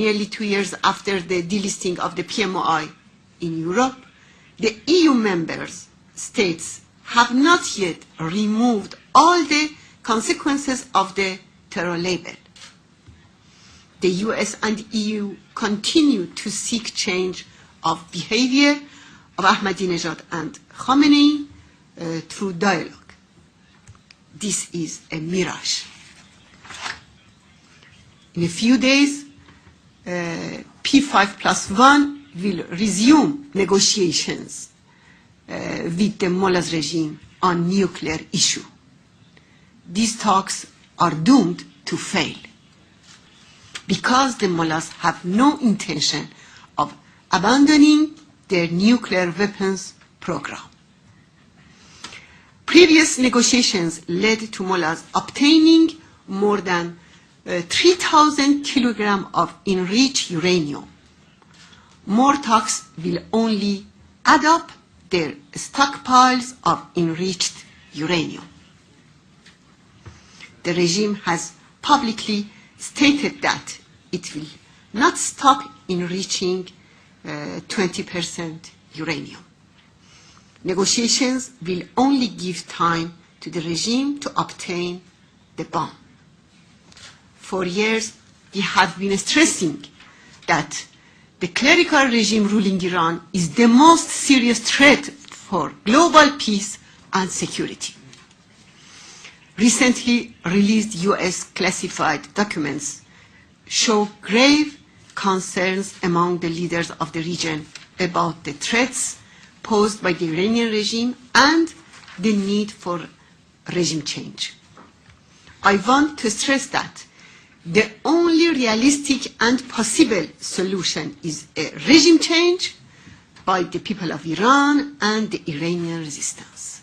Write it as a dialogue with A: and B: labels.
A: nearly 2 years after the delisting of the PMOI in Europe, the EU members states have not yet removed all the consequences of the terror label. The US and EU continue to seek change of behavior of Ahmadinejad and Khamenei through dialogue. This is a mirage. In a few days, P5+1 will resume negotiations with the mullah's regime on nuclear issue. These talks are doomed to fail because the mullahs have no intention of abandoning their nuclear weapons program. Previous negotiations led to mullahs obtaining more than 3,000 kilograms of enriched uranium. More talks will only add up their stockpiles of enriched uranium. The regime has publicly stated that it will not stop enriching 20% uranium. Negotiations will only give time to the regime to obtain the bomb. For years, we have been stressing that the clerical regime ruling Iran is the most serious threat for global peace and security. Recently released US classified documents show grave concerns among the leaders of the region about the threats posed by the Iranian regime and the need for regime change. I want to stress that the only realistic and possible solution is a regime change by the people of Iran and the Iranian resistance.